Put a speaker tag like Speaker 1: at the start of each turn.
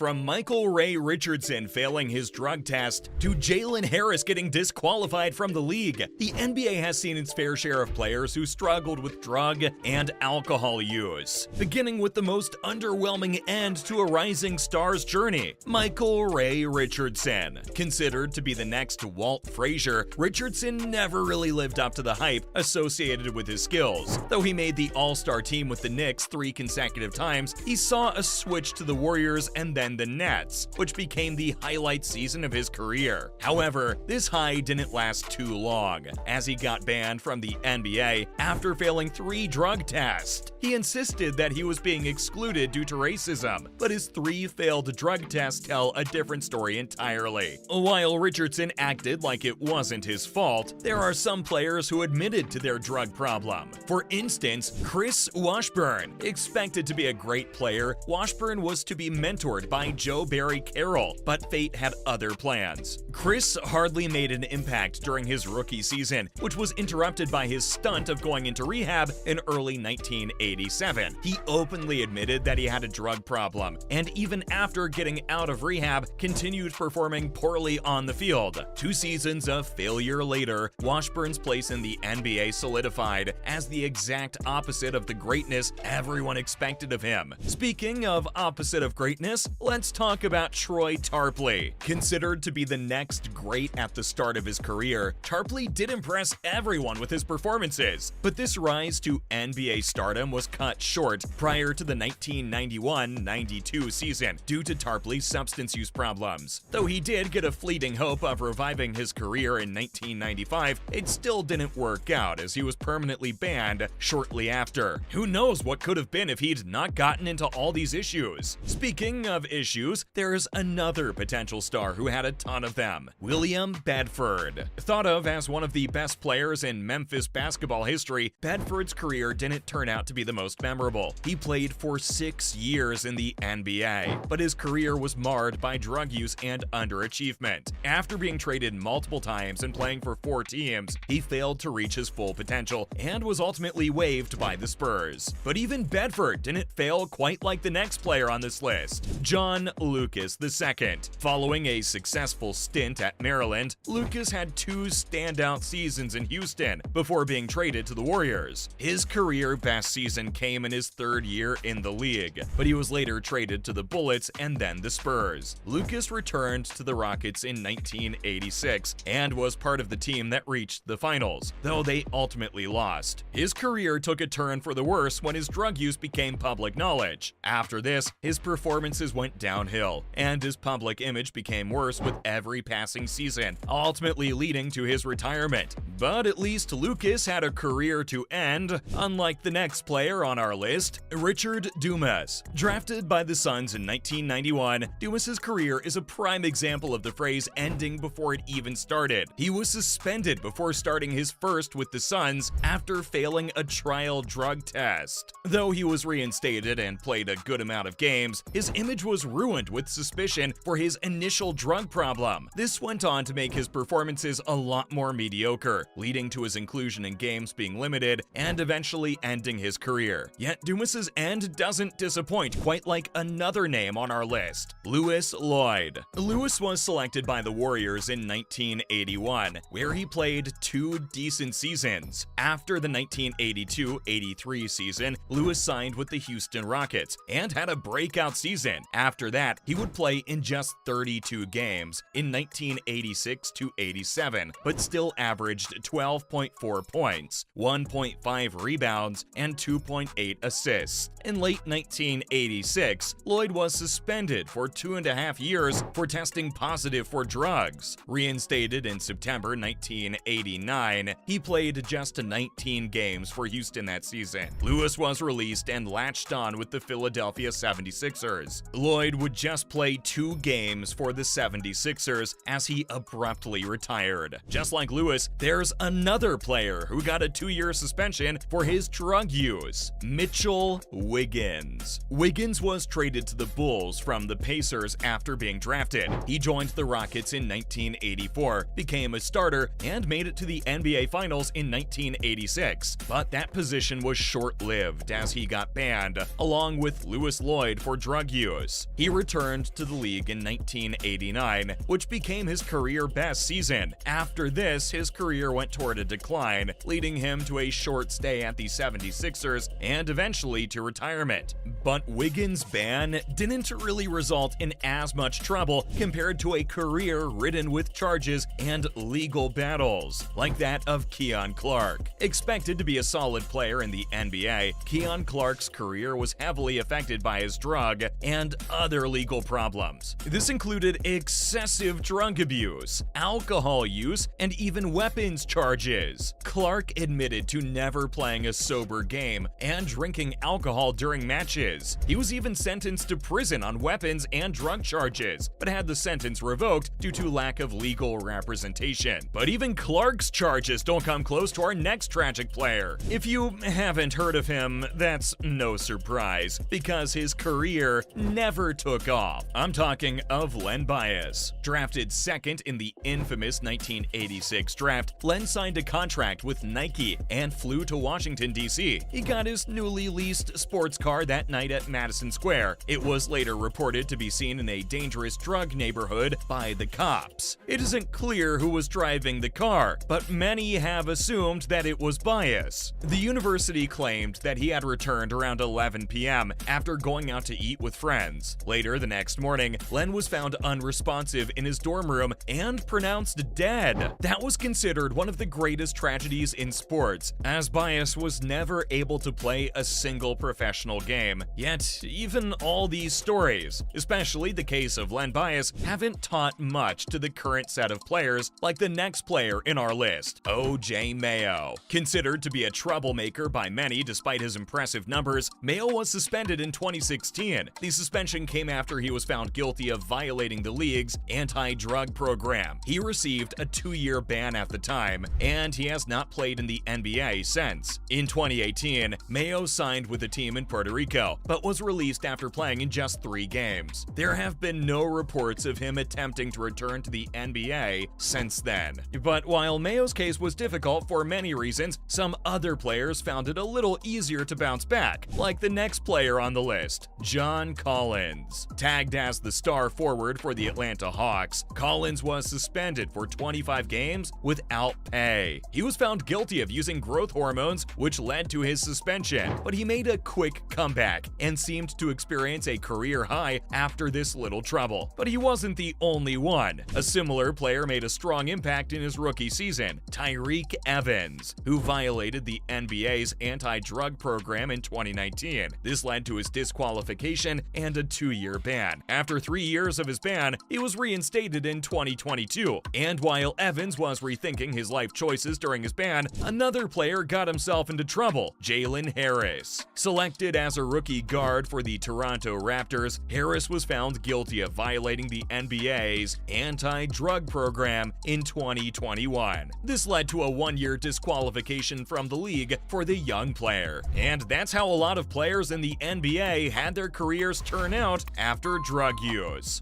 Speaker 1: From Michael Ray Richardson failing his drug test to Jalen Harris getting disqualified from the league, the NBA has seen its fair share of players who struggled with drug and alcohol use. Beginning with the most underwhelming end to a rising star's journey, Michael Ray Richardson. Considered to be the next Walt Frazier, Richardson never really lived up to the hype associated with his skills. Though he made the All-Star team with the Knicks 3 consecutive times, he saw a switch to the Warriors and then the Nets, which became the highlight season of his career. However, this high didn't last too long, as he got banned from the NBA after failing 3 drug tests. He insisted that he was being excluded due to racism, but his 3 failed drug tests tell a different story entirely. While Richardson acted like it wasn't his fault, there are some players who admitted to their drug problem. For instance, Chris Washburn. Expected to be a great player, Washburn was to be mentored by Joe Barry Carroll, but fate had other plans. Chris hardly made an impact during his rookie season, which was interrupted by his stunt of going into rehab in early 1987. He openly admitted that he had a drug problem, and even after getting out of rehab, continued performing poorly on the field. 2 seasons of failure later, Washburn's place in the NBA solidified as the exact opposite of the greatness everyone expected of him. Speaking of opposite of greatness, let's talk about Troy Tarpley. Considered to be the next great at the start of his career, Tarpley did impress everyone with his performances, but this rise to NBA stardom was cut short prior to the 1991-92 season due to Tarpley's substance use problems. Though he did get a fleeting hope of reviving his career in 1995, it still didn't work out as he was permanently banned shortly after. Who knows what could have been if he'd not gotten into all these issues. Speaking of issues, there's another potential star who had a ton of them: William Bedford. Thought of as one of the best players in Memphis basketball history, Bedford's career didn't turn out to be the most memorable. He played for 6 years in the NBA, but his career was marred by drug use and underachievement. After being traded multiple times and playing for 4 teams, he failed to reach his full potential and was ultimately waived by the Spurs. But even Bedford didn't fail quite like the next player on this list, John Lucas II. Following a successful stint at Maryland, Lucas had 2 standout seasons in Houston before being traded to the Warriors. His career best season came in his 3rd year in the league, but he was later traded to the Bullets and then the Spurs. Lucas returned to the Rockets in 1986 and was part of the team that reached the finals, though they ultimately lost. His career took a turn for the worse when his drug use became public knowledge. After this, his performances went downhill, and his public image became worse with every passing season, ultimately leading to his retirement. But at least Lucas had a career to end, unlike the next player on our list, Richard Dumas. Drafted by the Suns in 1991, Dumas's career is a prime example of the phrase ending before it even started. He was suspended before starting his first with the Suns after failing a trial drug test. Though he was reinstated and played a good amount of games, his image was ruined with suspicion for his initial drug problem. This went on to make his performances a lot more mediocre, leading to his inclusion in games being limited and eventually ending his career. Yet Dumas's end doesn't disappoint, quite like another name on our list, Louis Lloyd. Louis was selected by the Warriors in 1981, where he played 2 decent seasons. After the 1982-83 season, Louis signed with the Houston Rockets and had a breakout season. After that, he would play in just 32 games in 1986-87, but still averaged 12.4 points, 1.5 rebounds, and 2.8 assists. In late 1986, Lloyd was suspended for 2.5 years for testing positive for drugs. Reinstated in September 1989, he played just 19 games for Houston that season. Louis was released and latched on with the Philadelphia 76ers. Lloyd would just play 2 games for the 76ers as he abruptly retired. Just like Louis, there's another player who got a 2-year suspension for his drug use, Mitchell Wiggins. Wiggins was traded to the Bulls from the Pacers after being drafted. He joined the Rockets in 1984, became a starter, and made it to the NBA Finals in 1986. But that position was short-lived as he got banned, along with Louis Lloyd, for drug use. He returned to the league in 1989, which became his career best season. After this, his career went toward a decline, leading him to a short stay at the 76ers and eventually to retirement. But Wiggins' ban didn't really result in as much trouble compared to a career ridden with charges and legal battles, like that of Keon Clark. Expected to be a solid player in the NBA, Keon Clark's career was heavily affected by his drug and other legal problems. This included excessive drug abuse, alcohol use, and even weapons charges. Clark admitted to never playing a sober game and drinking alcohol during matches. He was even sentenced to prison on weapons and drug charges, but had the sentence revoked due to lack of legal representation. But even Clark's charges don't come close to our next tragic player. If you haven't heard of him, that's no surprise, because his career never took off. I'm talking of Len Bias. Drafted second in the infamous 1986 draft, Len signed a contract with Nike and flew to Washington, D.C. He got his newly leased sports car that night at Madison Square. It was later reported to be seen in a dangerous drug neighborhood by the cops. It isn't clear who was driving the car, but many have assumed that it was Bias. The university claimed that he had returned around 11 p.m. after going out to eat with friends. Later the next morning, Len was found unresponsive in his dorm room and pronounced dead. That was considered one of the greatest tragedies in sports, as Bias was never able to play a single professional game. Yet, even all these stories, especially the case of Len Bias, haven't taught much to the current set of players like the next player in our list, O.J. Mayo. Considered to be a troublemaker by many despite his impressive numbers, Mayo was suspended in 2016. The suspension came after he was found guilty of violating the league's anti-drug program. He received a 2-year ban at the time, and he has not played in the NBA since. In 2018, Mayo signed with a team in Puerto Rico, but was released after playing in just 3 games. There have been no reports of him attempting to return to the NBA since then. But while Mayo's case was difficult for many reasons, some other players found it a little easier to bounce back, like the next player on the list, John Collins. Tagged as the star forward for the Atlanta Hawks, Collins was suspended for 25 games without pay. He was found guilty of using growth hormones, which led to his suspension, but he made a quick comeback and seemed to experience a career high after this little trouble. But he wasn't the only one. A similar player made a strong impact in his rookie season, Tyreke Evans, who violated the NBA's anti-drug program in 2019. This led to his disqualification and a 2-year ban. After 3 years of his ban, he was reinstated in 2022. And while Evans was rethinking his life choices during his ban, another player got himself into trouble, Jalen Harris. Selected as a rookie guard for the Toronto Raptors, Harris was found guilty of violating the NBA's anti-drug program in 2021. This led to a 1-year disqualification from the league for the young player. And that's how a lot of players in the NBA had their careers turn out after drug use.